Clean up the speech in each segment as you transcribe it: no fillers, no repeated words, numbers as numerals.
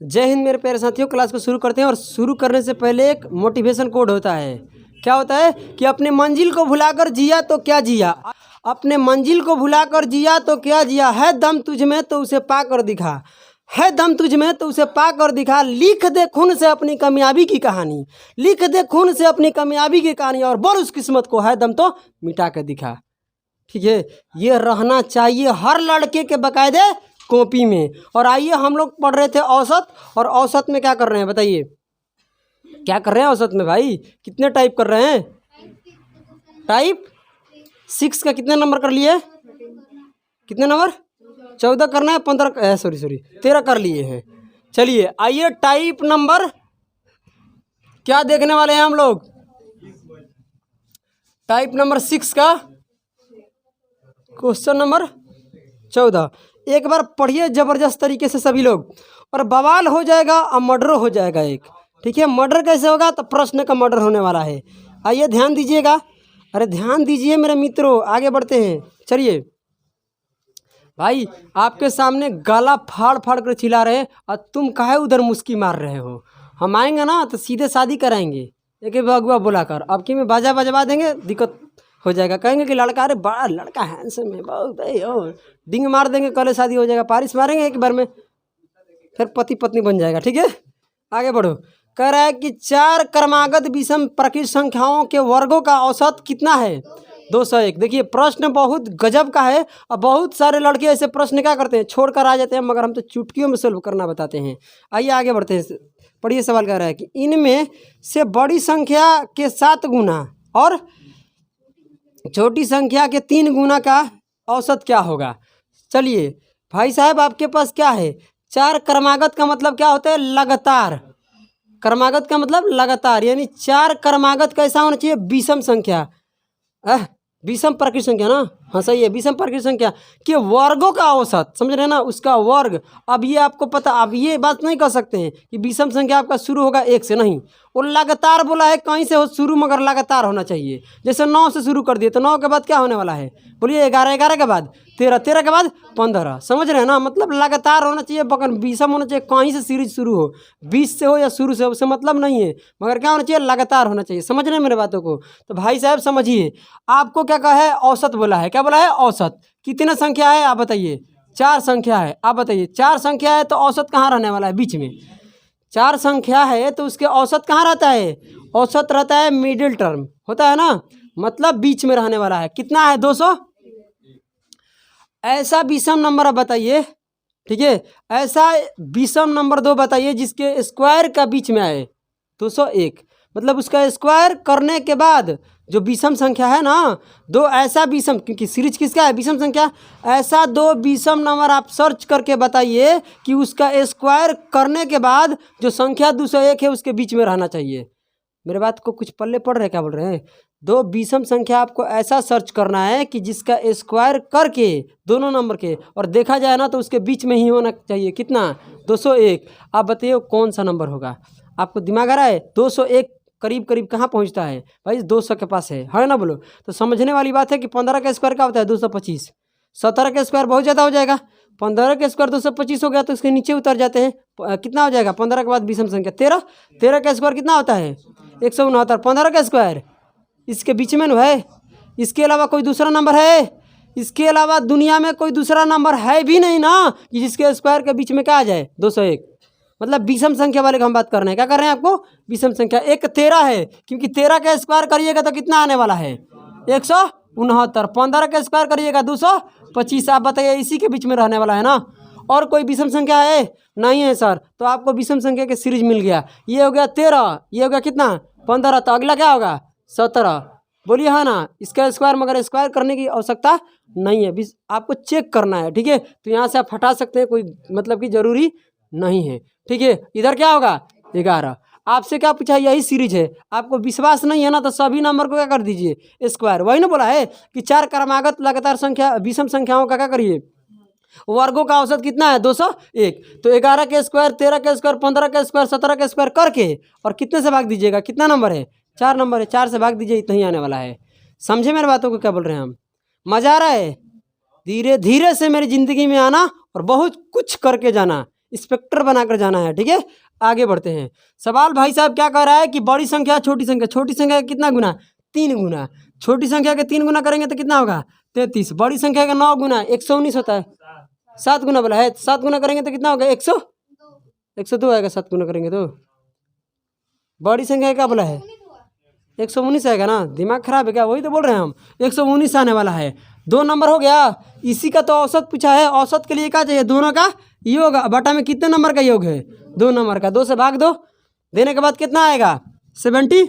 जय हिंद मेरे प्यारे साथियों। क्लास को शुरू करते हैं और शुरू करने से पहले एक मोटिवेशन कोड होता है। क्या होता है कि अपने मंजिल को भुलाकर जिया तो क्या जिया, अपने मंजिल को भुलाकर जिया तो क्या जिया, है दम तुझ में तो उसे पा कर दिखा, है दम तुझ में तो उसे पा कर दिखा, लिख दे खून से अपनी कामयाबी की कहानी, लिख दे खून से अपनी कामयाबी की कहानी और बोल उस किस्मत को, है दम तो मिटा कर दिखा। ठीक है, ये रहना चाहिए हर लड़के के बाकायदे कॉपी में। और आइए हम लोग पढ़ रहे थे औसत, और औसत में क्या कर रहे हैं बताइए, क्या कर रहे हैं औसत में भाई, कितने टाइप कर रहे हैं? टाइप 6 का कितने नंबर कर लिए? कितने नंबर? 14 करना है, 15 सॉरी 13 कर लिए हैं। चलिए आइए टाइप नंबर क्या देखने वाले हैं हम लोग, टाइप नंबर 6 का क्वेश्चन नंबर 14। एक बार पढ़िए ज़बरदस्त तरीके से सभी लोग, और बवाल हो जाएगा और मर्डर हो जाएगा एक। ठीक है, मर्डर कैसे होगा? तो प्रश्न का मर्डर होने वाला है। आइए ध्यान दीजिएगा, अरे ध्यान दीजिए मेरे मित्रों, आगे बढ़ते हैं। चलिए भाई, आपके सामने गला फाड़ फाड़ कर चिल्ला रहे हैं और तुम काहे उधर मुस्की मार रहे हो। हम आएंगे ना तो सीधे शादी कराएंगे एक भगवा बुलाकर, अब की में बाजा बजवा देंगे, दिक्कत हो जाएगा। कहेंगे कि लड़का, अरे बड़ा लड़का हैंडसम है बहुत है, और डिंग मार देंगे, कल शादी हो जाएगा, पारिश मारेंगे एक बार में, फिर पति पत्नी बन जाएगा। ठीक है, आगे बढ़ो। कह रहा है कि 4 क्रमागत विषम प्रकृत संख्याओं के वर्गों का औसत कितना है? 201। देखिए प्रश्न बहुत गजब का है, और बहुत सारे लड़के ऐसे प्रश्न क्या करते हैं, छोड़ कर आ जाते हैं, मगर हम तो चुटकियों में सोल्व करना बताते हैं। आइए आगे बढ़ते हैं। पढ़िए, सवाल कह रहा है कि इनमें से बड़ी संख्या के 7 गुना और छोटी संख्या के 3 गुना का औसत क्या होगा? चलिए भाई साहब, आपके पास क्या है? 4 क्रमागत का मतलब क्या होता है? लगातार। क्रमागत का मतलब लगातार, यानी 4 क्रमागत कैसा होना चाहिए? विषम संख्या, विषम प्रकृत संख्या ना, हाँ सही है, विषम प्रकृत संख्या के वर्गों का औसत, समझ रहे हैं ना, उसका वर्ग। अब ये आपको पता, अब ये बात नहीं कर सकते हैं कि विषम संख्या आपका शुरू होगा 1 से, नहीं, वो लगातार बोला है, कहीं से हो शुरू, मगर लगातार होना चाहिए। जैसे 9 से शुरू कर दिए तो 9 के बाद क्या होने वाला है? बोलिए 11, 11 के बाद 13, 13 के बाद 15, समझ रहे हैं ना, मतलब लगातार होना चाहिए, बकर विषम होना चाहिए, कहीं से सीरीज शुरू हो, 20 से हो या शुरू से हो, उससे मतलब नहीं है, मगर क्या होना चाहिए? लगातार होना चाहिए। समझ रहे हैं मेरे बातों को? तो भाई साहब समझिए, आपको क्या कहा है? औसत बोला है। क्या बोला है? औसत। कितने संख्या है आप बताइए? 4 संख्या है। आप बताइए, 4 संख्या है तो औसत कहाँ रहने वाला है? बीच में। 4 संख्या है तो उसके औसत कहाँ रहता है? औसत रहता है मिडिल टर्म, होता है ना, मतलब बीच में रहने वाला है। कितना है? 200। ऐसा विषम नंबर आप बताइए, ठीक है, ऐसा विषम नंबर 2 बताइए जिसके स्क्वायर का बीच में आए। 201 मतलब उसका स्क्वायर करने के बाद जो विषम संख्या है ना, 2 ऐसा विषम, क्योंकि सीरीज किसका है? विषम संख्या। ऐसा 2 विषम नंबर आप सर्च करके बताइए कि उसका स्क्वायर करने के बाद जो संख्या 201 है उसके बीच में रहना चाहिए। मेरे बात को कुछ पल्ले पड़ रहे हैं? क्या बोल रहे हैं? 2 विषम संख्या आपको ऐसा सर्च करना है कि जिसका स्क्वायर करके दोनों नंबर के, और देखा जाए ना तो उसके बीच में ही होना चाहिए। कितना? 201। आप बताइए कौन सा नंबर होगा? आपको दिमाग आ रहा है? 201 करीब करीब कहाँ पहुँचता है भाई? 200 के पास है ना, बोलो। तो समझने वाली बात है कि 15 का स्क्वायर क्या होता है? 225। 17 का स्क्वायर बहुत ज़्यादा हो जाएगा, 15 का स्क्वायर 225 हो गया तो इसके नीचे उतर जाते हैं। कितना हो जाएगा 15 के बाद विषम संख्या? 13। 13 का स्क्वायर कितना होता है? 169। 15 का स्क्वायर इसके बीच में है। इसके अलावा कोई दूसरा नंबर है? इसके अलावा दुनिया में कोई दूसरा नंबर है भी नहीं ना कि जिसके स्क्वायर के बीच में क्या आ जाए? 201। मतलब विषम संख्या वाले का हम बात कर रहे हैं। क्या कर रहे हैं आपको? विषम संख्या। एक 13 है, क्योंकि 13 का स्क्वायर करिएगा तो कितना आने वाला है? 169। 15 का स्क्वायर करिएगा 225। आप बताइए, इसी के बीच में रहने वाला है ना। और कोई विषम संख्या है? नहीं है सर। तो आपको विषम संख्या के सीरीज मिल गया। ये हो गया 13, ये हो गया कितना? 15। तो अगला क्या होगा? 17। बोलिए हाँ ना। इसका स्क्वायर, मगर स्क्वायर करने की आवश्यकता नहीं है, आपको चेक करना है। ठीक है, तो यहाँ से आप हटा सकते हैं, कोई मतलब कि जरूरी नहीं है। ठीक है, इधर क्या होगा? 11। आपसे क्या पूछा? यही सीरीज है। आपको विश्वास नहीं है ना तो सभी नंबर को क्या कर दीजिए? स्क्वायर। वही ना बोला है कि 4 क्रमागत लगातार संख्या विषम संख्याओं का क्या करिए? वर्गों का औसत कितना है? 201। तो 11 के स्क्वायर, 13 के स्क्वायर, 15 के स्क्वायर, 17 के स्क्वायर करके और कितने से भाग दीजिएगा? कितना नंबर है? 4 नंबर है, 4 से भाग दीजिए, इतना ही आने वाला है। समझे मेरे बातों को? क्या बोल रहे हैं हम? मजा आ रहा है? धीरे धीरे से मेरी ज़िंदगी में आना और बहुत कुछ करके जाना। इंस्पेक्टर बनाकर जाना है। ठीक है, आगे बढ़ते हैं। सवाल भाई साहब क्या कह रहा है कि बड़ी संख्या छोटी संख्या का कितना गुना, 3 गुना। छोटी संख्या के 3 गुना करेंगे तो कितना होगा, 33। बड़ी संख्या का 9 गुना 119 होता है, 7 गुना बोला है, 7 गुना करेंगे तो कितना होगा, 102 आएगा। 7 गुना करेंगे तो बड़ी संख्या क्या बोला है, 119 आएगा ना, दिमाग खराब है क्या, वही तो बोल रहे हैं हम, 119 आने वाला है। 2 नंबर हो गया। इसी का तो औसत पूछा है, औसत के लिए क्या चाहिए, दोनों का योग। बटा में कितने नंबर का योग है, 2 नंबर का। 2 से भाग दो, देने के बाद कितना आएगा, 76।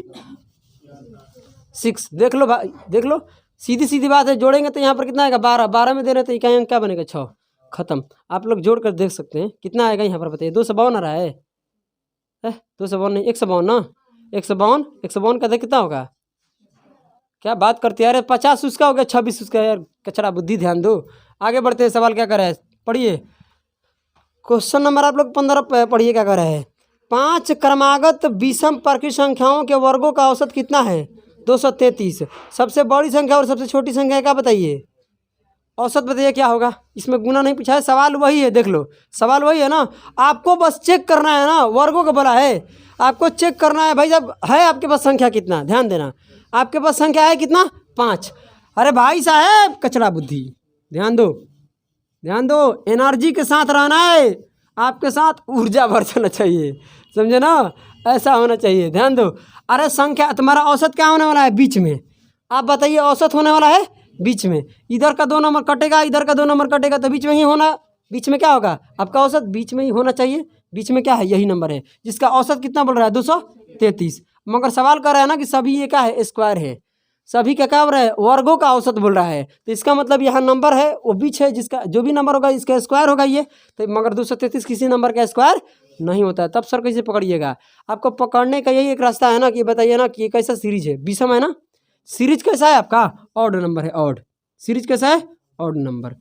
देख लो भाई, देख लो, सीधी सीधी बात है। जोड़ेंगे तो यहाँ पर कितना आएगा, 12। 12 में दे रहे तो इकाई अंक क्या बनेगा, 6। खत्म। आप लोग जोड़ कर देख सकते हैं कितना आएगा यहाँ पर, बताइए। 252 आ रहा है, 252 नहीं, 152 ना, 152 152 का कितना होगा, क्या बात करते हैं यार, 50 उसका हो गया, 26 उसका, यार कचरा बुद्धि, ध्यान दो। आगे बढ़ते हैं, सवाल क्या कर रहा है, पढ़िए। क्वेश्चन नंबर आप लोग 15 पढ़िए, क्या कर रहा है। 5 क्रमागत विषम प्रकृत संख्याओं के वर्गों का औसत कितना है, 233। सबसे बड़ी संख्या और सबसे छोटी संख्या का बताइए, औसत बताइए क्या होगा। इसमें गुना नहीं पूछा है, सवाल वही है, देख लो सवाल वही है ना। आपको बस चेक करना है ना, वर्गों को बोला है, आपको चेक करना है भाई। जब है आपके पास संख्या कितना, ध्यान देना, आपके पास संख्या है कितना, 5। अरे भाई साहब कचरा बुद्धि, ध्यान दो, ध्यान दो, एनर्जी के साथ रहना है, आपके साथ ऊर्जा भर जाना चाहिए, समझे ना, ऐसा होना चाहिए, ध्यान दो। अरे संख्या तुम्हारा औसत क्या होने वाला है, बीच में। आप बताइए, औसत होने वाला है बीच में। इधर का 2 नंबर कटेगा, इधर का 2 नंबर कटेगा, तो बीच में ही होना, बीच में क्या होगा, आपका औसत बीच में ही होना चाहिए। बीच में क्या है, यही नंबर है, जिसका औसत कितना बोल रहा है, 233। मगर सवाल कर रहा है ना कि सभी ये क्या है, स्क्वायर है, सभी क्या बोल रहा है, वर्गों का औसत बोल रहा है। तो इसका मतलब यहाँ नंबर है वो बीच है, जिसका जो भी नंबर होगा इसका स्क्वायर होगा ये। तो मगर 233 किसी नंबर का स्क्वायर नहीं होता है। तब सर कैसे पकड़िएगा, आपको पकड़ने का यही एक रास्ता है ना, कि बताइए ना कि कैसा सीरीज है, विषम है ना, सीरीज कैसा है आपका, ऑड नंबर है, ऑड। सीरीज कैसा है, ऑड नंबर।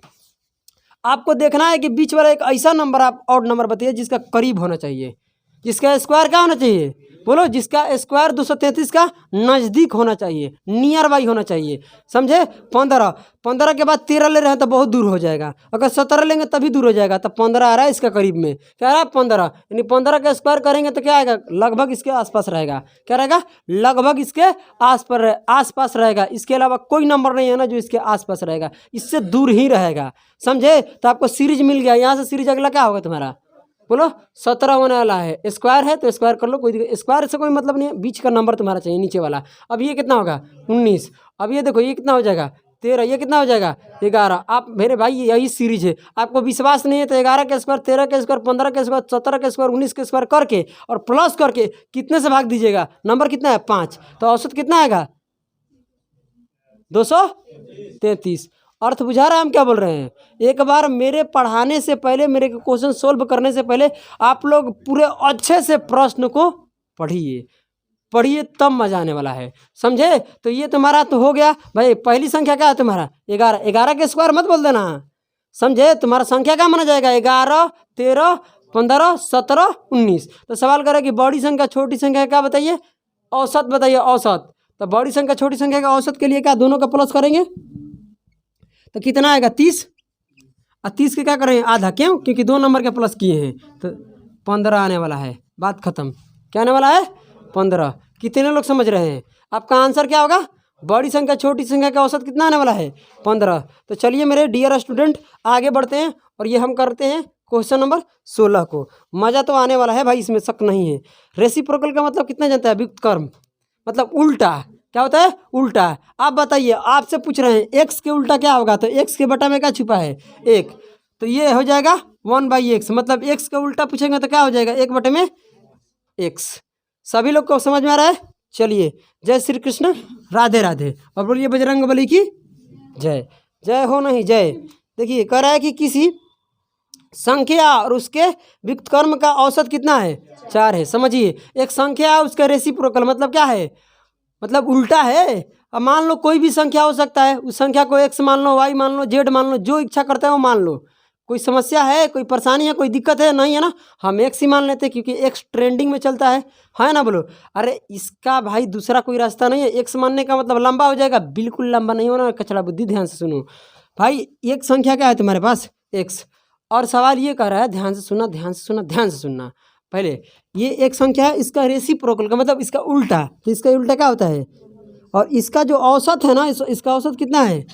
आपको देखना है कि बीच वाला एक ऐसा नंबर आप ऑड नंबर बताइए जिसका करीब होना चाहिए, जिसका स्क्वायर क्या होना चाहिए, बोलो, जिसका स्क्वायर 233 का नज़दीक होना चाहिए, नियर बाई होना चाहिए, समझे। 15 के बाद 13 ले रहे हैं तो बहुत दूर हो जाएगा, अगर 17 लेंगे तभी दूर हो जाएगा। तब 15 आ रहा है इसका करीब में, क्या रहा है 15, यानी 15 का स्क्वायर करेंगे तो क्या आएगा, लगभग इसके आसपास रहेगा, क्या रहेगा, लगभग इसके आसपास रहेगा। इसके अलावा कोई नंबर नहीं है ना जो इसके आसपास रहेगा, इससे दूर ही रहेगा, समझे। तो आपको सीरीज मिल गया, यहाँ से सीरीज अगला क्या होगा तुम्हारा, बोलो 17 होने वाला है। स्क्वायर है तो स्क्वायर कर लो, कोई स्क्वायर से कोई मतलब नहीं है, बीच का नंबर तुम्हारा चाहिए, नीचे वाला। अब ये कितना होगा, 19। अब ये देखो ये कितना हो जाएगा, 13। ये कितना हो जाएगा, 11। आप मेरे भाई यही सीरीज है, आपको विश्वास नहीं है तो 11 के स्क्वायर, 13 के स्क्वायर, 15 के स्क्वायर, 17 के स्क्वायर, 19 के स्क्वायर करके और प्लस करके कितने से भाग दीजिएगा, नंबर कितना है, 5। तो औसत कितना आएगा, 233। अर्थ बुझा रहा है हम क्या बोल रहे हैं। एक बार मेरे पढ़ाने से पहले, मेरे क्वेश्चन सोल्व करने से पहले आप लोग पूरे अच्छे से प्रश्न को पढ़िए, तब मजा आने वाला है, समझे। तो ये तुम्हारा तो हो गया भाई। पहली संख्या क्या है तुम्हारा, 11। 11 के स्क्वायर मत बोल देना, समझे। तुम्हारा संख्या क्या माना जाएगा, 11, 13, 15, 17, 19। तो सवाल करे कि बड़ी संख्या छोटी संख्या क्या बताइए, औसत बताइए, औसत। तो बड़ी संख्या छोटी संख्या का औसत के लिए क्या, दोनों का प्लस करेंगे तो कितना आएगा, 30। और 30 के क्या करेंगे, आधा, क्यों, क्योंकि 2 नंबर के प्लस किए हैं, तो 15 आने वाला है, बात खत्म। क्या आने वाला है, 15। कितने लोग समझ रहे हैं, आपका आंसर क्या होगा, बड़ी संख्या छोटी संख्या का औसत कितना आने वाला है, 15। तो चलिए मेरे डियर स्टूडेंट आगे बढ़ते हैं, और ये हम करते हैं क्वेश्चन नंबर 16 को। मज़ा तो आने वाला है भाई, इसमें शक नहीं है। रेसिप्रोकल का मतलब कितना जानता है, व्युत्क्रम मतलब उल्टा, क्या होता है, उल्टा। आप बताइए, आपसे पूछ रहे हैं एक्स के उल्टा क्या होगा, तो एक्स के बटा में क्या छुपा है, 1। तो ये हो जाएगा 1/x, मतलब एक्स का उल्टा पूछेंगे तो क्या हो जाएगा, 1 बटे में x। सभी लोग को समझ में आ रहा है। चलिए, जय श्री कृष्ण, राधे राधे, और बोलिए बजरंगबली की जय। जय हो नहीं जय। देखिए कह रहा है कि किसी संख्या और उसके व्युत्क्रम का औसत कितना है, 4 है। समझिए, एक संख्या है, उसका रेसिप्रोकल मतलब क्या है, मतलब उल्टा है। अब मान लो कोई भी संख्या हो सकता है, उस संख्या को x मान लो, y मान लो, z मान लो, जो इच्छा करता है वो मान लो। कोई समस्या है, कोई परेशानी है, कोई दिक्कत है, नहीं है ना। हम x ही मान लेते हैं क्योंकि x ट्रेंडिंग में चलता है ना, बोलो। अरे इसका भाई दूसरा कोई रास्ता नहीं है। x मानने का मतलब लंबा हो जाएगा, बिल्कुल लंबा नहीं होना, कचड़ा बुद्धि, ध्यान से सुनो भाई। एक संख्या क्या है तुम्हारे पास, x, और सवाल ये कह रहा है, ध्यान से सुनना, ध्यान से सुनना, ध्यान से सुनना। पहले ये एक संख्या है, इसका रेसिप्रोकल का मतलब इसका उल्टा, तो इसका उल्टा क्या होता है, और इसका जो औसत है ना, इसका औसत कितना है।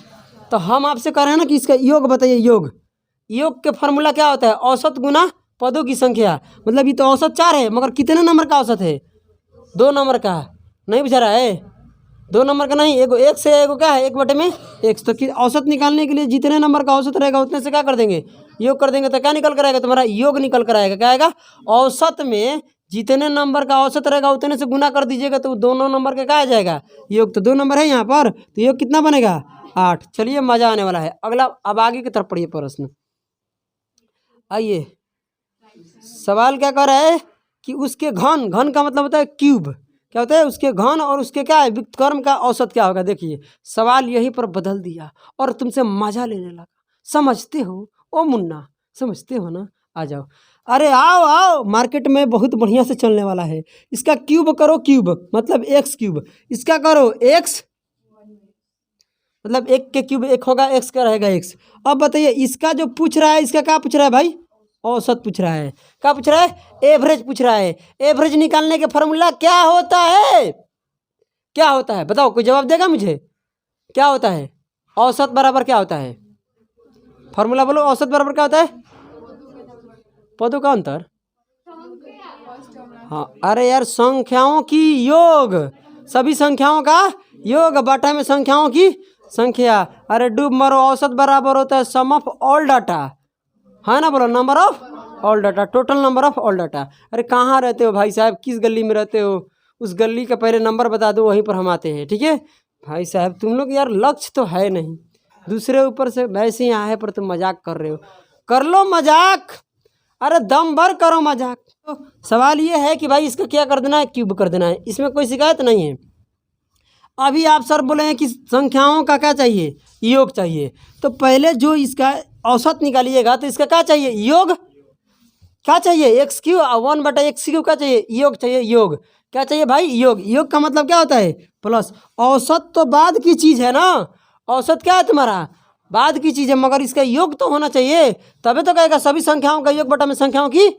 तो हम आपसे कह रहे हैं ना कि इसका योग बताइए। योग के फार्मूला क्या होता है, औसत गुना पदों की संख्या। मतलब ये तो औसत 4 है, मगर कितने नंबर का औसत है, 2 नंबर का। नहीं बुझा रहा है, 2 नंबर का नहीं, एगो एक से एगो क्या है 1/x। तो औसत निकालने के लिए जितने नंबर का औसत रहेगा उतने से क्या कर देंगे, योग कर देंगे। तो क्या निकल कर आएगा तुम्हारा, योग निकल कर आएगा। क्या आएगा, औसत में जितने नंबर का औसत रहेगा उतने से गुना कर दीजिएगा, तो दोनों नंबर का क्या आ जाएगा, योग। तो 2 नंबर है यहाँ पर, तो योग कितना बनेगा, 8। चलिए मजा आने वाला है। अगला अब आगे की तरफ पढ़िए प्रश्न। आइए, सवाल क्या कर रहा है कि उसके घन का मतलब होता है क्यूब। क्या होता है, उसके घन और उसके क्या है, व्युत्क्रम का औसत क्या होगा। देखिए सवाल यहीं पर बदल दिया और तुमसे मजा लेने लगा। समझते हो ओ मुन्ना, समझते हो ना, आ जाओ। अरे आओ आओ, मार्केट में बहुत बढ़िया से चलने वाला है। इसका क्यूब करो, क्यूब मतलब एक्स क्यूब। इसका करो एक्स, मतलब एक के क्यूब एक होगा, एक्स का रहेगा एक्स। अब बताइए इसका जो पूछ रहा है, इसका क्या पूछ रहा है भाई, औसत पूछ रहा है। क्या पूछ रहा है, एवरेज पूछ रहा है। एवरेज निकालने के फॉर्मूला क्या होता है, क्या होता है बताओ, कोई जवाब देगा मुझे, क्या होता है। औसत बराबर क्या होता है, फॉर्मूला बोलो। औसत बराबर क्या होता है, पदों का अंतर। हाँ अरे यार, संख्याओं की योग, सभी संख्याओं का योग बटा में संख्याओं की संख्या। अरे डूब मरो, औसत बराबर होता है सम ऑफ ऑल डाटा, है ना, बोलो number of all data, total number of all data. अरे कहाँ रहते हो भाई साहब, किस गली में रहते हो, उस गली का पहले नंबर बता दो, वहीं पर हम आते हैं। ठीक है भाई साहब, तुम लोग यार लक्ष्य तो है नहीं, दूसरे ऊपर से वैसे ही आए पर तुम मजाक कर रहे हो। कर लो मजाक, अरे दम भर करो मजाक। तो सवाल ये है कि भाई इसका क्या कर देना है, क्यूब कर देना है, इसमें कोई शिकायत नहीं है। अभी आप सर बोले हैं कि संख्याओं का क्या चाहिए, योग चाहिए। तो पहले जो इसका औसत निकालिएगा तो इसका क्या चाहिए, योग। क्या चाहिए, एक्स क्यू 1/x क्यू क्या चाहिए, योग चाहिए, योग। क्या चाहिए भाई, योग। योग का मतलब क्या होता है, प्लस। औसत तो बाद की चीज़ है ना, औसत क्या है तुम्हारा, बाद की चीज़ है, मगर इसका योग तो होना चाहिए, तभी तो कहेगा सभी संख्याओं का योग बटा में संख्याओं की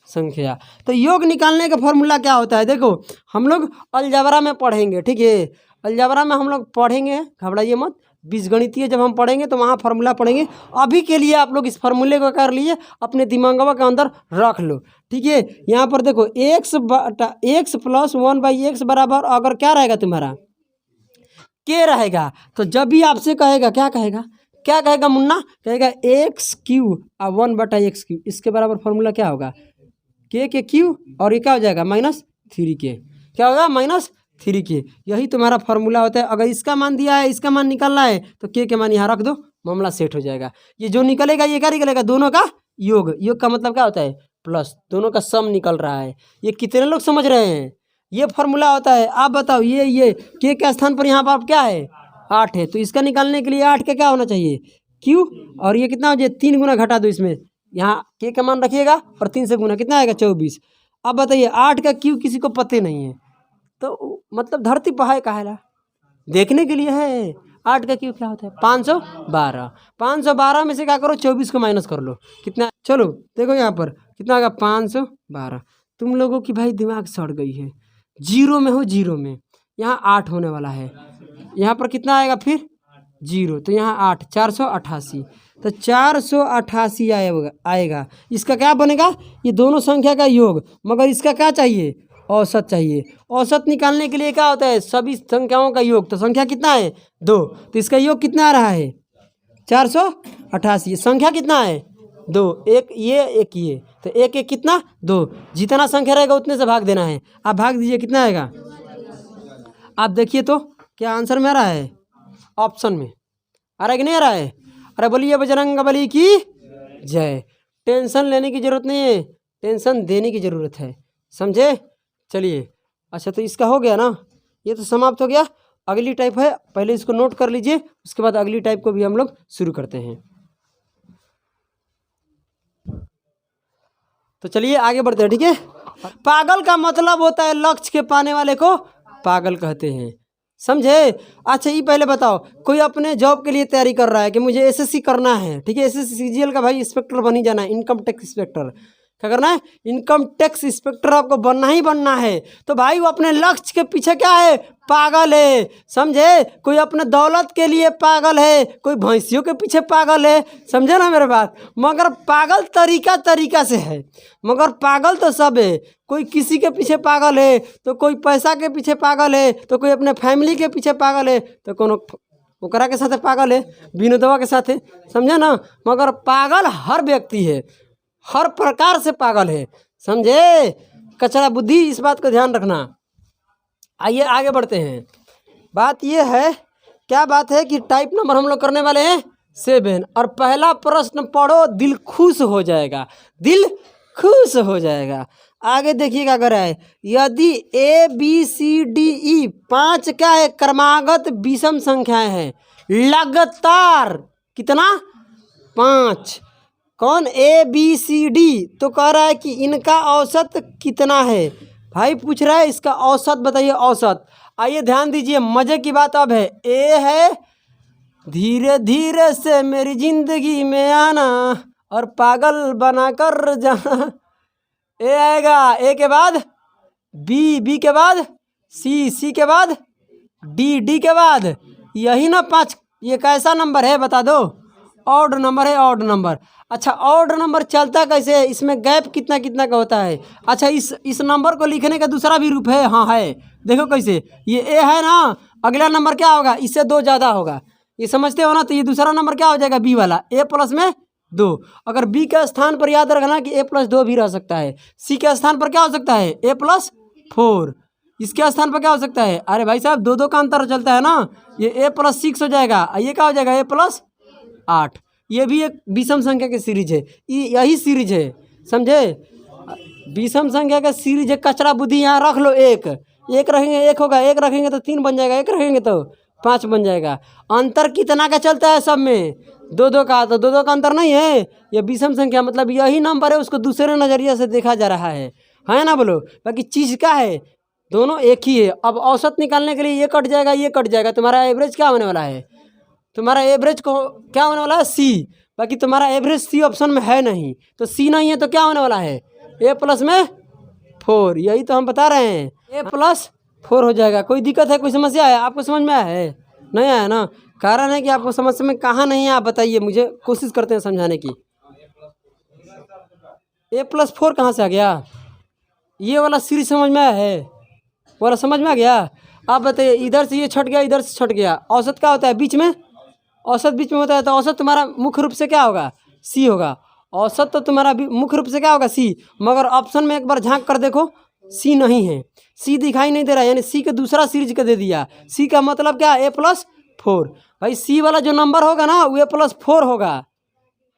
संख्या। तो योग निकालने का फॉर्मूला क्या होता है, देखो हम लोग अलजबरा में पढ़ेंगे। ठीक है, अलजबरा में हम लोग पढ़ेंगे, घबराइए मत। बीजगणितीय जब हम पढ़ेंगे तो वहाँ फार्मूला पढ़ेंगे। अभी के लिए आप लोग इस फार्मूले को कर लिए, अपने दिमागवा के अंदर रख लो। ठीक है, यहाँ पर देखो एक्स बटा एक्स प्लस 1/x बराबर अगर क्या रहेगा तुम्हारा, के रहेगा। तो जब भी आपसे कहेगा, क्या कहेगा, क्या कहेगा मुन्ना, कहेगा एक्स क्यू 1/x क्यू, इसके बराबर फार्मूला क्या होगा, के क्यू, और ये क्या हो जाएगा -3k। क्या होगा, -3k। यही तुम्हारा फार्मूला होता है। अगर इसका मान दिया है, इसका मान निकालना है, तो के मान यहाँ रख दो, मामला सेट हो जाएगा। ये जो निकलेगा ये क्या निकलेगा, दोनों का योग। योग का मतलब क्या होता है, प्लस, दोनों का सम निकल रहा है। ये कितने लोग समझ रहे हैं, ये फार्मूला होता है। आप बताओ, ये के स्थान पर यहाँ पर क्या है, 8 है, तो इसका निकालने के लिए 8 का क्या होना चाहिए, क्यू। और ये कितना हो जाए, 3 गुना घटा दो इसमें, यहाँ के का मान रखिएगा और 3 से गुना कितना आएगा, 24। अब बताइए 8 का क्यू किसी को पते नहीं है, तो मतलब धरती पर है काहेला, देखने के लिए है। 8 का क्यू क्या होता है, 512। 512 में से क्या करो, 24 को माइनस कर लो, कितना, चलो देखो यहाँ पर कितना आएगा, 512। तुम लोगों की भाई दिमाग सड़ गई है, जीरो में हो, जीरो में यहाँ 8 होने वाला है, यहाँ पर कितना आएगा फिर 0, तो यहाँ 8, 488। तो 488 आएगा। इसका क्या बनेगा, ये दोनों संख्या का योग, मगर इसका क्या चाहिए, औसत चाहिए। औसत निकालने के लिए क्या होता है, सभी संख्याओं का योग। तो संख्या कितना है, 2, तो इसका योग कितना आ रहा है, 488। संख्या कितना है, 2, एक ये, तो एक कितना, 2। जितना संख्या रहेगा उतने से भाग देना है। आप भाग दीजिए, कितना आएगा, आप देखिए तो क्या आंसर में आ रहा है, ऑप्शन में आ रहा है कि नहीं आ रहा है। अरे बोलिए बजरंगबली की जय। टेंशन लेने की ज़रूरत नहीं है, टेंशन देने की ज़रूरत है, समझे। चलिए, अच्छा तो इसका हो गया ना, ये तो समाप्त हो गया। अगली टाइप है, पहले इसको नोट कर लीजिए, उसके बाद अगली टाइप को भी हम लोग शुरू करते हैं। तो चलिए आगे बढ़ते हैं। ठीक है, पागल का मतलब होता है लक्ष्य के पाने वाले को पागल कहते हैं। समझे। अच्छा ये पहले बताओ, कोई अपने जॉब के लिए तैयारी कर रहा है कि मुझे एसएससी करना है, ठीक है, एसएससी सीजीएल का भाई इंस्पेक्टर बन ही जाना है, इनकम टैक्स इंस्पेक्टर। क्या करना है? इनकम टैक्स इंस्पेक्टर आपको बनना ही बनना है। तो भाई वो अपने लक्ष्य के पीछे क्या है? पागल है। समझे। कोई अपने दौलत के लिए पागल है, कोई भैंसियों के पीछे पागल है। समझे ना मेरे बात। मगर पागल तरीका से है, मगर पागल तो सब है। कोई किसी के पीछे पागल है, तो कोई पैसा के पीछे पागल है, तो कोई अपने फैमिली के पीछे पागल है, तो कोनो ओकरा के साथ पागल है, विनोदवा के साथ है। समझे ना। मगर पागल हर व्यक्ति है, हर प्रकार से पागल है। समझे। कचरा बुद्धि, इस बात को ध्यान रखना। आइए आगे बढ़ते हैं। बात ये है, क्या बात है कि टाइप नंबर हम लोग करने वाले हैं 7। और पहला प्रश्न पढ़ो, दिल खुश हो जाएगा, दिल खुश हो जाएगा। आगे देखिएगा, अगर है यदि ए बी सी डी ई 5 क्या है? क्रमागत विषम संख्याएं हैं, लगातार कितना? 5। कौन? A B C D. तो कह रहा है कि इनका औसत कितना है। भाई पूछ रहा है इसका औसत बताइए, औसत। आइए ध्यान दीजिए, मजे की बात अब है। ए है धीरे धीरे से मेरी जिंदगी में आना और पागल बना कर जाना। ए आएगा, ए के बाद बी, बी के बाद सी, सी के बाद डी, डी के बाद यही ना 5। ये कैसा नंबर है बता दो? ऑड नंबर है, ऑड नंबर। अच्छा ऑड नंबर चलता कैसे है? इसमें गैप कितना कितना का होता है। अच्छा इस नंबर को लिखने का दूसरा भी रूप है। हाँ है, देखो कैसे। ये ए है ना, अगला नंबर क्या होगा? इससे 2 ज़्यादा होगा, ये समझते हो ना। तो ये दूसरा नंबर क्या हो जाएगा? बी वाला, ए प्लस में 2। अगर बी के स्थान पर याद रखना कि ए प्लस 2 भी रह सकता है। सी के स्थान पर क्या हो सकता है? ए प्लस 4। इसके स्थान पर क्या हो सकता है? अरे भाई साहब 2 2 का अंतर चलता है ना। ये ए प्लस 6 हो जाएगा, ये क्या हो जाएगा? ए प्लस 8। ये भी एक विषम संख्या की सीरीज है, यही सीरीज है। समझे। विषम संख्या का सीरीज है। कचरा बुद्धि यहाँ रख लो। एक रखेंगे 1 होगा, 1 रखेंगे तो 3 बन जाएगा, 1 रखेंगे तो 5 बन जाएगा। अंतर कितना का चलता है सब में? 2 2 का। तो 2 2 का अंतर नहीं है। ये विषम संख्या मतलब यही नंबर है, उसको दूसरे नज़रिए से देखा जा रहा है ना। बोलो। बाकी चीज़ क्या है? दोनों एक ही है। अब औसत निकालने के लिए ये कट जाएगा, ये कट जाएगा, तुम्हारा एवरेज क्या होने वाला है? तुम्हारा एवरेज को क्या होने वाला है? सी। बाकी तुम्हारा एवरेज सी ऑप्शन में है नहीं, तो सी नहीं है तो क्या होने वाला है? ए प्लस में 4। यही तो हम बता रहे हैं, ए प्लस 4 हो जाएगा। कोई दिक्कत है, कोई समस्या है? आपको समझ में आया है? नहीं आया ना। कारण है कि आपको समझ में कहाँ नहीं है, आप बताइए मुझे, कोशिश करते हैं समझाने की। ए प्लस 4 कहाँ से आ गया? ये वाला सीरीज समझ में आया है? वाला समझ में आ गया? आप बताइए, इधर से ये छट गया, इधर से छट गया, औसत क्या होता है बीच में? औसत बीच में होता है, तो औसत तुम्हारा मुख्य रूप से क्या होगा? सी होगा। औसत तो तुम्हारा मुख्य रूप से क्या होगा? सी। मगर ऑप्शन में एक बार झांक कर देखो, सी नहीं है, सी दिखाई नहीं दे रहा है, यानी सी के दूसरा सीरीज का दे दिया। सी का मतलब क्या? ए प्लस 4। भाई सी वाला जो नंबर होगा ना वो ए प्लस 4 होगा।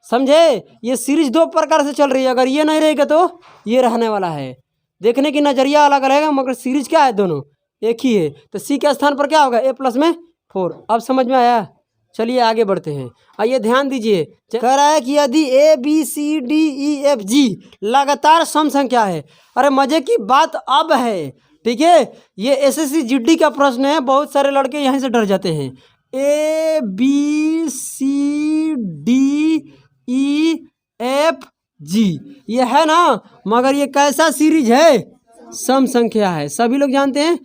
समझे। ये सीरीज 2 प्रकार से चल रही है, अगर ये नहीं रहेगा तो ये रहने वाला है। देखने की नज़रिया अलग रहेगा, मगर सीरीज क्या है? दोनों एक ही है। तो सी के स्थान पर क्या होगा? ए प्लस में 4। अब समझ में आया? चलिए आगे बढ़ते हैं। आइए ध्यान दीजिए, कह रहा है कि यदि A B C D E F G लगातार सम संख्या है। अरे मजे की बात अब है, ठीक है। ये एसएससी जीडी का प्रश्न है, बहुत सारे लड़के यहीं से डर जाते हैं। A B C D E F G ये है ना, मगर ये कैसा सीरीज है? सम संख्या है, सभी लोग जानते हैं।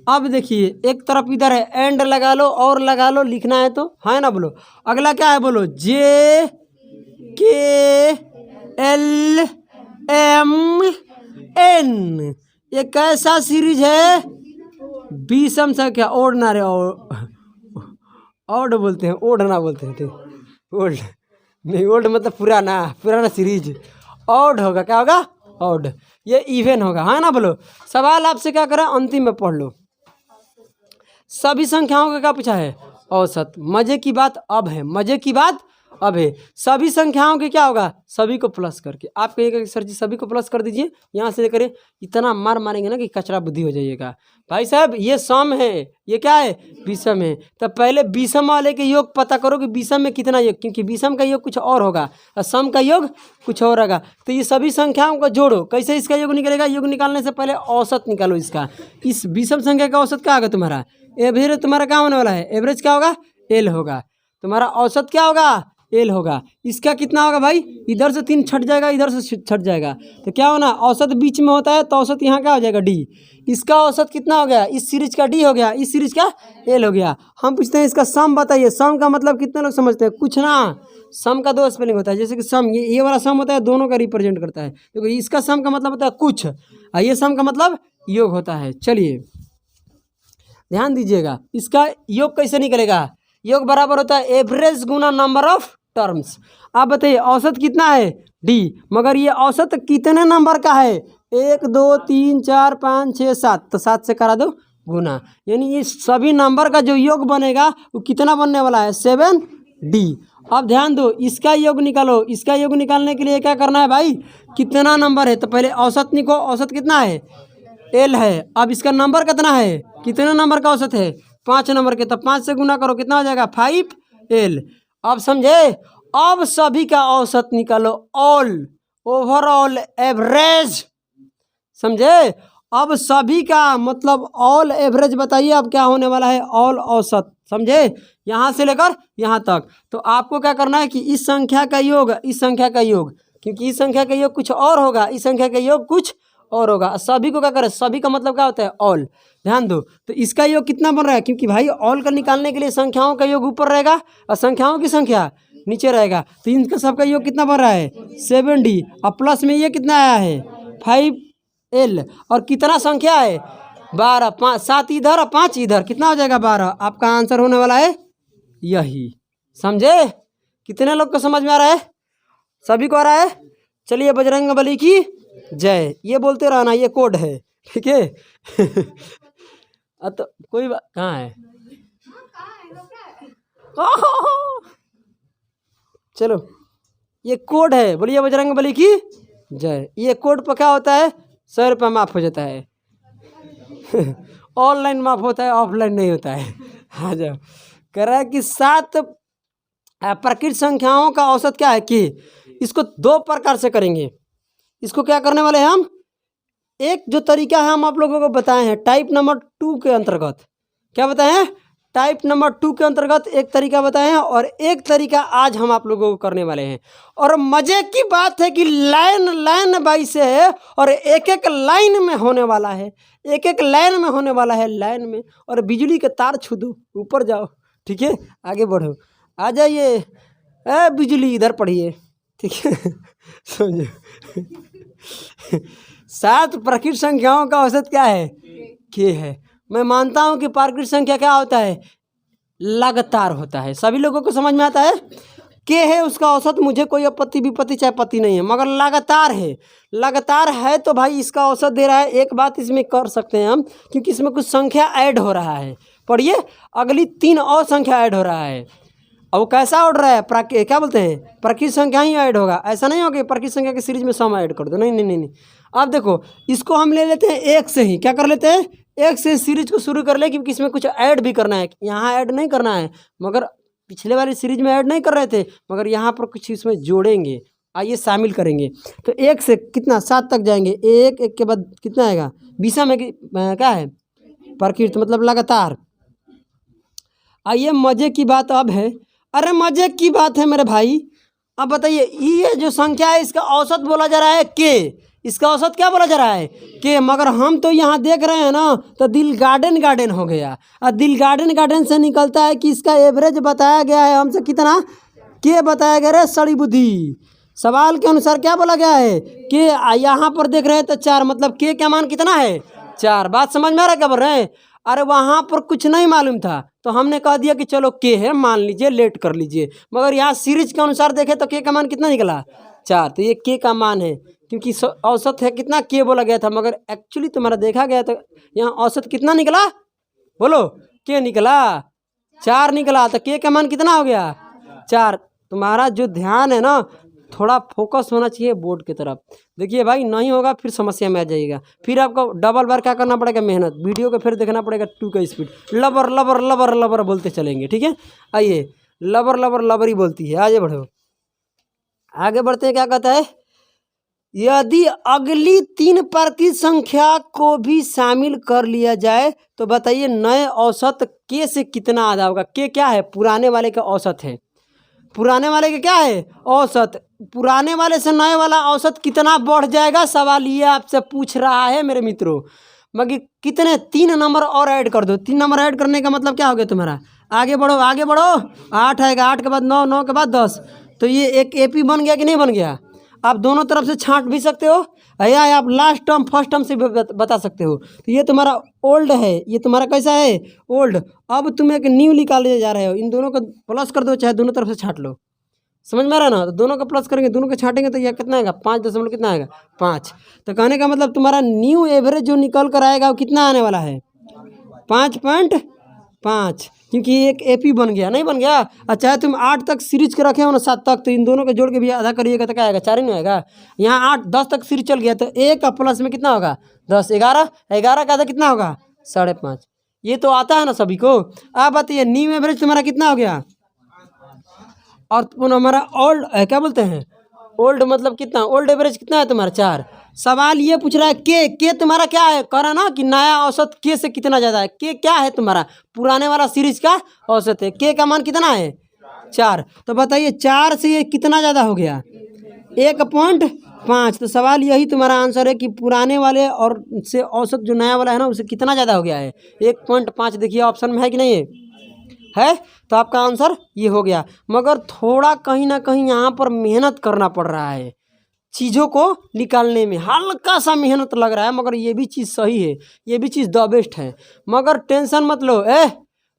अब देखिए एक तरफ इधर है, एंड लगा लो और लगा लो, लिखना है तो, है ना। बोलो अगला क्या है? बोलो जे के एल एम एन। ये कैसा सीरीज है? विषम संख्या। ओड ना रे, ओड बोलते हैं, ओड ना बोलते हैं, ओल्ड नहीं, ओल्ड मतलब पुराना सीरीज। ऑड होगा, क्या होगा? ऑड। ये इवन होगा, है ना। बोलो सवाल आपसे क्या करें, अंतिम में पढ़ लो। सभी संख्याओं का क्या पूछा है? औसत। मजे की बात अब है, मजे की बात अब है सभी संख्याओं के क्या होगा, सभी को प्लस करके। आप कहिएगा सर जी सभी को प्लस कर दीजिए, यहाँ से लेकर इतना मार मारेंगे ना कि कचरा बुद्धि हो जाइएगा। भाई साहब ये सम है, ये क्या है, विषम है। तो पहले विषम वाले के योग पता करो कि विषम में कितना योग, क्योंकि विषम का योग कुछ और होगा और सम का योग कुछ और होगा। तो ये सभी संख्याओं को जोड़ो, कैसे इसका योग निकलेगा, योग निकालने से पहले औसत निकालो इसका। इस विषम संख्या का औसत क्या होगा तुम्हारा, एवरेज तुम्हारा क्या होने वाला है, एवरेज क्या होगा, एल होगा। तुम्हारा औसत क्या होगा, एल होगा। इसका कितना होगा भाई, इधर से 3 छट जाएगा, इधर से छट जाएगा, तो क्या होना, औसत बीच में होता है तो औसत यहाँ क्या हो जाएगा, डी। इसका औसत कितना हो गया, इस सीरीज का डी हो गया, इस सीरीज का एल हो गया। हम पूछते हैं इसका सम बताइए। सम का मतलब कितने लोग समझते हैं, कुछ ना। सम का 2 स्पेलिंग होता है, जैसे कि सम ये वाला सम होता है, दोनों का रिप्रेजेंट करता है। देखो इसका सम का मतलब होता है कुछ, और ये सम का मतलब योग होता है। चलिए ध्यान दीजिएगा, इसका योग कैसे निकलेगा, योग बराबर होता है average Guna number of terms. आप बताइए औसत कितना है, डी, मगर ये औसत कितने नंबर का है, 1 2 3 4 5 6 7, तो 7 से करा दो गुना, यानी ये सभी नंबर का जो योग बनेगा वो कितना बनने वाला है, 7D। अब ध्यान दो, इसका योग निकालो। इसका योग निकालने के लिए क्या करना है भाई, कितना नंबर है, तो पहले औसत निको, औसत कितना है, एल है। अब इसका नंबर कितना है, कितने नंबर का औसत है, 5 नंबर के, तो 5 से गुना करो, कितना हो जाएगा, 5L। अब समझे, अब सभी का औसत निकालो, ऑल, ओवरऑल, एवरेज, समझे। अब सभी का मतलब ऑल एवरेज बताइए, अब क्या होने वाला है, ऑल औसत, समझे, यहाँ से लेकर यहाँ तक। तो आपको क्या करना है कि इस संख्या का योग, इस संख्या का योग, क्योंकि इस संख्या का योग कुछ और होगा, इस संख्या का योग कुछ और होगा। सभी को क्या करें, सभी का मतलब क्या होता है, ऑल। ध्यान दो, तो इसका योग कितना बन रहा है, क्योंकि भाई ऑल का निकालने के लिए संख्याओं का योग ऊपर रहेगा और संख्याओं की संख्या नीचे रहेगा, तो इनका सबका योग कितना बन रहा है, 7D। और प्लस में ये कितना आया है, 5L। और कितना संख्या है, 12, 5, 7 इधर और 5 इधर, कितना हो जाएगा, 12। आपका आंसर होने वाला है यही, समझे। कितने लोग को समझ में आ रहा है, सभी को आ रहा है। चलिए बजरंगबली की जय, ये बोलते रहना, ये कोड है, ठीक है। तो कोई बात कहाँ है, चलो ये कोड है, बोलिए बजरंगबली की जय। ये कोड पर क्या होता है, 100 रुपये माफ़ हो जाता है। ऑनलाइन माफ़ होता है, ऑफलाइन नहीं होता है। हाँ जाओ, कह रहा है कि 7 प्रकृत संख्याओं का औसत क्या है, कि इसको 2 प्रकार से करेंगे। इसको क्या करने वाले हैं हम, एक जो तरीका है हम आप लोगों को बताए हैं टाइप नंबर 2 के अंतर्गत, क्या बताए हैं, टाइप नंबर 2 के अंतर्गत एक तरीका बताए हैं, और एक तरीका आज हम आप लोगों को करने वाले हैं। और मज़े की बात है कि लाइन वाइज से है, और एक एक लाइन में होने वाला है, एक एक लाइन में होने वाला है, लाइन में। और बिजली के तार छू दो, ऊपर जाओ, ठीक है, आगे बढ़ो, आ जाइए, बिजली इधर पढ़िए, ठीक है। समझो, 7 प्रकृत संख्याओं का औसत क्या है, के है। मैं मानता हूं कि प्राकृत संख्या क्या होता है, लगातार होता है, सभी लोगों को समझ में आता है। के है उसका औसत, मुझे कोई आपत्ति विपत्ति चाहे पत्ती नहीं है, मगर लगातार है, लगातार है तो भाई इसका औसत दे रहा है। एक बात इसमें कर सकते हैं हम, क्योंकि इसमें कुछ संख्या ऐड हो रहा है, पढ़िए, अगली 3 और संख्या ऐड हो रहा है। अब वो कैसा उड़ रहा है, क्या बोलते हैं, प्रकृत संख्या ही ऐड होगा। ऐसा नहीं होगा प्रकृत संख्या की सीरीज में सम ऐड कर दो, नहीं नहीं नहीं नहीं। अब देखो, इसको हम ले लेते हैं 1 से ही, क्या कर लेते हैं, 1 से सीरीज को शुरू कर ले, क्योंकि इसमें कुछ ऐड भी करना है। यहाँ ऐड नहीं करना है, मगर पिछले वाली सीरीज में ऐड नहीं कर रहे थे, मगर यहाँ पर कुछ इसमें जोड़ेंगे, आइए शामिल करेंगे। तो 1 से कितना, 7 तक जाएंगे, 1 के बाद कितना आएगा, विषम में क्या है, प्रकृत मतलब लगातार। आइए मज़े की बात अब है, अरे मज़े की बात है मेरे भाई। अब बताइए, ये जो संख्या है इसका औसत बोला जा रहा है के, इसका औसत क्या बोला जा रहा है, के, मगर हम तो यहाँ देख रहे हैं ना, तो दिल गार्डन हो गया। और दिल गार्डन से निकलता है कि इसका एवरेज बताया गया है हमसे कितना, के बताया गया है, सड़ी बुद्धि। सवाल के अनुसार क्या बोला गया है, के, यहाँ पर देख रहे हैं तो 4, मतलब के का मान कितना है, 4। बात समझ में आ रहा है क्या बोल रहे हैं। अरे वहाँ पर कुछ नहीं मालूम था, तो हमने कह दिया कि चलो के है, मान लीजिए, लेट कर लीजिए, मगर यहाँ सीरीज के अनुसार देखें तो के का मान कितना निकला, 4। तो ये के का मान है, क्योंकि औसत है कितना, के बोला गया था, मगर एक्चुअली तुम्हारा देखा गया तो यहाँ औसत कितना निकला, बोलो, के निकला, 4 निकला, तो के का मान कितना हो गया, 4। तुम्हारा जो ध्यान है ना थोड़ा फोकस होना चाहिए बोर्ड की तरफ। देखिए भाई, नहीं होगा फिर समस्या में आ जाएगा, फिर आपको डबल बार क्या करना पड़ेगा, मेहनत। वीडियो को फिर देखना पड़ेगा 2 का स्पीड, लबर लबर लबर लबर बोलते चलेंगे, ठीक है। आइए, लबर लबर लबर ही बोलती है। आगे बढ़ो, आगे बढ़ते हैं। क्या कहता है, यदि अगली 3 प्राकृतिक संख्या को भी शामिल कर लिया जाए तो बताइए नए औसत के से कितना आधा होगा। के क्या है, पुराने वाले का औसत है। पुराने वाले का क्या है, औसत। पुराने वाले से नए वाला औसत कितना बढ़ जाएगा, सवाल ये आपसे पूछ रहा है मेरे मित्रों। मगर कितने, 3 नंबर और ऐड कर दो। 3 नंबर ऐड करने का मतलब क्या हो गया तुम्हारा, आगे बढ़ो आगे बढ़ो। 8 आएगा, 8 के बाद 9, 9 के बाद 10, तो ये एक एपी बन गया कि नहीं बन गया। आप दोनों तरफ से छांट भी सकते हो, या आप लास्ट टर्म फर्स्ट टर्म से भी बता सकते हो। तो ये तुम्हारा ओल्ड है, ये तुम्हारा कैसा है, ओल्ड। अब तुम एक न्यू निकालने जा रहे हो, इन दोनों को प्लस कर दो, चाहे दोनों तरफ से छांट लो। समझ में आ रहा है ना, तो दोनों का प्लस करेंगे, दोनों को छाटेंगे तो यह कितना आएगा, 5 दशमलव कितना आएगा, 5। तो कहने का मतलब तुम्हारा न्यू एवरेज जो निकल कर आएगा वो कितना आने वाला है, 5.5, क्योंकि एक एपी बन गया, नहीं बन गया। और चाहे तुम 8 तक सीरीज के रखे हो ना, 7 तक, तो इन दोनों को जोड़ के भी आधा करिएगा तो क्या आएगा, 4 ही नहीं आएगा। यहाँ 8 10 तक सीरीज चल गया, तो एक का प्लस में कितना होगा, 10, 11, 11 का आधा कितना होगा, 5.5। ये तो आता है ना सभी को। आप बताइए न्यू एवरेज तुम्हारा कितना हो गया, और हमारा ओल्ड क्या बोलते हैं, ओल्ड मतलब कितना, ओल्ड एवरेज कितना है तुम्हारा, 4। सवाल ये पूछ रहा है के तुम्हारा क्या है, कह रहा ना कि नया औसत के से कितना ज़्यादा है। के क्या है तुम्हारा, पुराने वाला सीरीज का औसत है। के का मान कितना है, 4। तो बताइए 4 से ये कितना ज़्यादा हो गया, 1.5। तो सवाल यही तुम्हारा आंसर है कि पुराने वाले और से औसत जो नया वाला है ना उससे कितना ज़्यादा हो गया है, 1.5। देखिए ऑप्शन में है कि नहीं है। तो आपका आंसर ये हो गया। मगर थोड़ा कहीं ना कहीं यहाँ पर मेहनत करना पड़ रहा है, चीज़ों को निकालने में हल्का सा मेहनत लग रहा है, मगर ये भी चीज़ सही है, ये भी चीज़ द बेस्ट है। मगर टेंशन मत लो,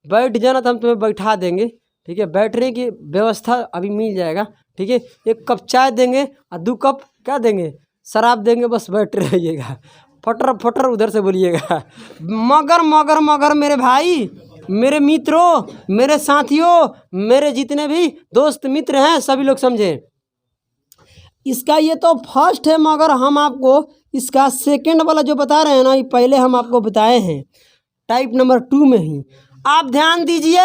बैठ जाना तो हम तुम्हें बैठा देंगे, ठीक है। बैठने की व्यवस्था अभी मिल जाएगा, ठीक है। 1 कप चाय देंगे और 2 कप क्या देंगे, शराब देंगे, बस बैठ रहिएगा, फटर फटर उधर से बोलिएगा। मगर मगर मगर मेरे भाई, मेरे मित्रों, मेरे साथियों, मेरे जितने भी दोस्त मित्र हैं सभी लोग समझें, इसका ये तो फर्स्ट है, मगर हम आपको इसका सेकंड वाला जो बता रहे हैं ना, ये पहले हम आपको बताए हैं टाइप नंबर 2 में ही। आप ध्यान दीजिए,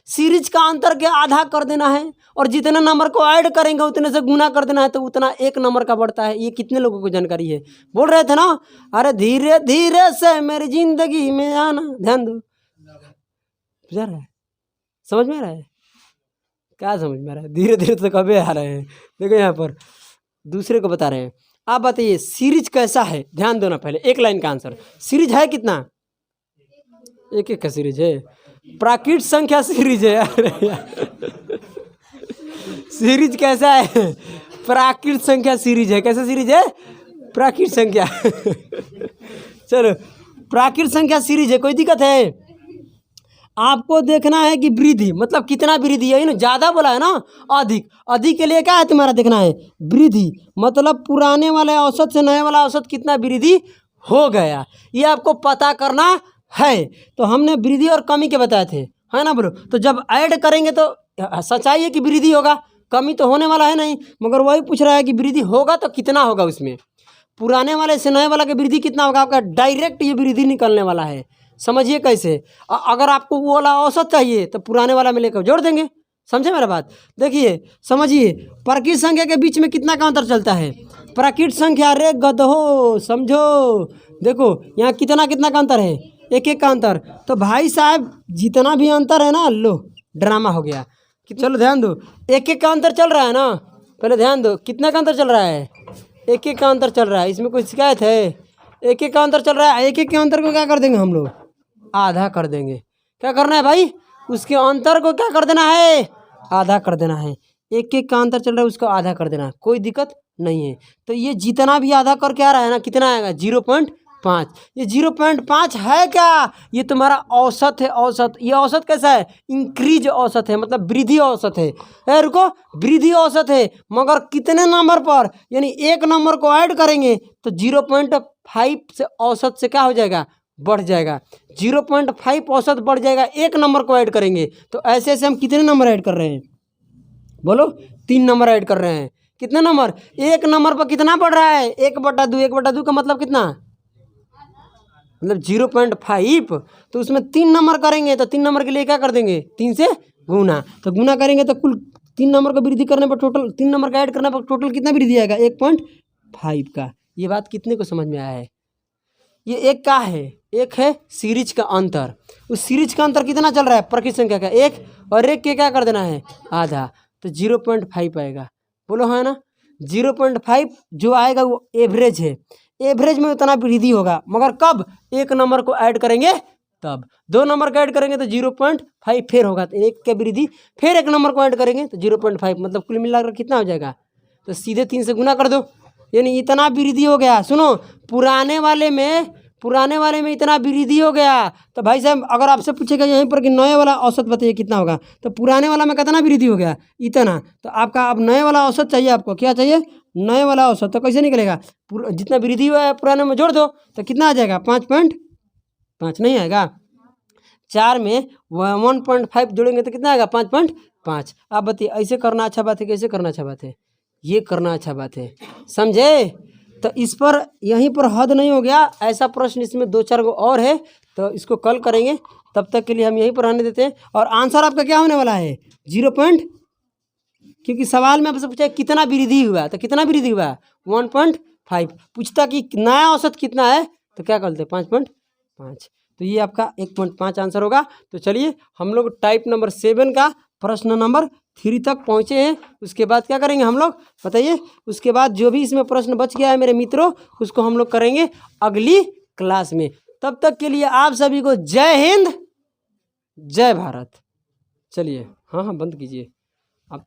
सीरीज का अंतर के आधा कर देना है, और जितने नंबर को ऐड करेंगे उतने से गुना कर देना है, तो उतना 1 नंबर का बढ़ता है। ये कितने लोगों को जानकारी है, बोल रहे थे ना, अरे धीरे धीरे से मेरी जिंदगी में आना, ध्यान दो। बुझा रहा है, समझ में आ रहा है, क्या समझ में आ रहा है, धीरे धीरे तो कभी आ रहे हैं। देखो यहाँ पर दूसरे को बता रहे हैं। आप बताइए सीरीज कैसा है, ध्यान दो ना, पहले एक लाइन का आंसर। सीरीज है कितना, 1 1 का सीरीज है, प्राकृत संख्या सीरीज है यार। सीरीज कैसा है, प्राकृत संख्या सीरीज है। कैसा सीरीज है, प्राकृत संख्या। चलो प्राकृत संख्या सीरीज है, कोई दिक्कत है। आपको देखना है कि वृद्धि मतलब कितना वृद्धि है ना, ज़्यादा बोला है ना, अधिक। अधिक के लिए क्या है तुम्हारा देखना है, वृद्धि, मतलब पुराने वाले औसत से नए वाला औसत कितना वृद्धि हो गया, ये आपको पता करना है। तो हमने वृद्धि और कमी के बताए थे, है ना बोलो। तो जब ऐड करेंगे तो सच्चाई है कि वृद्धि होगा, कमी तो होने वाला है नहीं। मगर वही पूछ रहा है कि वृद्धि होगा तो कितना होगा, उसमें पुराने वाले से नए वाला की वृद्धि कितना होगा, आपका डायरेक्ट ये वृद्धि निकलने वाला है। समझिए कैसे, अगर आपको वो वाला औसत चाहिए तो पुराने वाला में लेकर जोड़ देंगे। समझे मेरा बात, देखिए समझिए, प्राकृत संख्या के बीच में कितना का अंतर चलता है, प्राकृत संख्या, रे गधो समझो, देखो यहाँ कितना कितना का अंतर है, 1 1 का अंतर। तो भाई साहब जितना भी अंतर है ना, लो ड्रामा हो गया कि चलो ध्यान दो, 1 1 का अंतर चल रहा है ना, पहले ध्यान दो कितना का अंतर चल रहा है, 1 1 का अंतर चल रहा है। इसमें कोई शिकायत है, 1 1 का अंतर चल रहा है। 1 1 के अंतर को क्या कर देंगे हम लोग, आधा कर देंगे। क्या करना है भाई, उसके अंतर को क्या कर देना है, आधा कर देना है। 1 1 का अंतर चल रहा है, उसको आधा कर देना है, कोई दिक्कत नहीं है। तो ये जितना भी आधा करके आ रहा है ना, कितना आएगा, 0.5। ये 0.5 है क्या, ये तुम्हारा औसत है, औसत। ये औसत कैसा है, इंक्रीज औसत है, मतलब वृद्धि औसत है। रुको, वृद्धि औसत है, मगर कितने नंबर पर, यानी 1 नंबर को ऐड करेंगे तो 0.5 से औसत से क्या हो जाएगा, बढ़ जाएगा। 0.5 औसत बढ़ जाएगा, 1 नंबर को ऐड करेंगे। तो ऐसे ऐसे हम कितने नंबर ऐड कर रहे हैं, बोलो 3 नंबर ऐड कर रहे हैं। कितने नंबर? एक नंबर पर कितना बढ़ रहा है? 1/2। 1/2 का मतलब कितना? मतलब 0.5। तो उसमें 3 नंबर करेंगे तो 3 नंबर के लिए क्या कर देंगे? 3 से गुना। तो गुना करेंगे तो कुल 3 नंबर का वृद्धि करने पर टोटल 3 नंबर का ऐड करने पर टोटल कितना वृद्धि आएगा? 1.5 का। ये बात कितने को समझ में आया है? ये एक का है, एक है सीरीज का अंतर। उस सीरीज का अंतर कितना चल रहा है? प्रकृत संख्या का 1 और 1 के क्या कर देना है? आधा। तो 0.5 आएगा। बोलो हाँ ना। 0.5 जो आएगा वो एवरेज है। एवरेज में उतना वृद्धि होगा, मगर कब? 1 नंबर को ऐड करेंगे तब। 2 नंबर को ऐड करेंगे तो 0.5 फिर होगा, तो 1 का वृद्धि। फिर 1 नंबर को ऐड करेंगे तो 0.5, मतलब कुल मिलाकर कितना हो जाएगा? तो सीधे 3 से गुना कर दो, यानी इतना वृद्धि हो गया। सुनो, पुराने वाले में इतना वृद्धि हो गया। तो भाई साहब अगर आपसे पूछेगा यहीं पर कि नए वाला औसत बताइए कितना होगा, तो पुराने वाला में कितना वृद्धि हो गया? इतना। तो आपका अब नए वाला औसत चाहिए। आपको क्या चाहिए? नए वाला औसत। तो कैसे निकलेगा? जितना वृद्धि हुआ है पुराने में जोड़ दो तो कितना आ जाएगा? 5.5 नहीं आएगा। 4 में 1.5 जोड़ेंगे तो कितना आएगा? 5.5। आप बताइए, ऐसे करना अच्छा बात है, कैसे करना अच्छा बात है? ये करना अच्छा बात है, समझे? तो इस पर यहीं पर हद नहीं हो गया। ऐसा प्रश्न इसमें 2-4 गो और है, तो इसको कल करेंगे। तब तक के लिए हम यहीं पर रहने देते हैं। और आंसर आपका क्या होने वाला है? 0 क्योंकि सवाल में आपसे पूछा कितना वृद्धि हुआ, तो कितना वृद्धि हुआ? 1.5। पूछता कि नया औसत कितना है, तो क्या करते? 5.5। तो ये आपका 1.5 आंसर होगा। तो चलिए हम लोग टाइप नंबर 7 का प्रश्न नंबर 3 तक पहुँचे हैं। उसके बाद क्या करेंगे हम लोग बताइए? उसके बाद जो भी इसमें प्रश्न बच गया है मेरे मित्रों, उसको हम लोग करेंगे अगली क्लास में। तब तक के लिए आप सभी को जय हिंद, जय भारत। चलिए हाँ बंद कीजिए।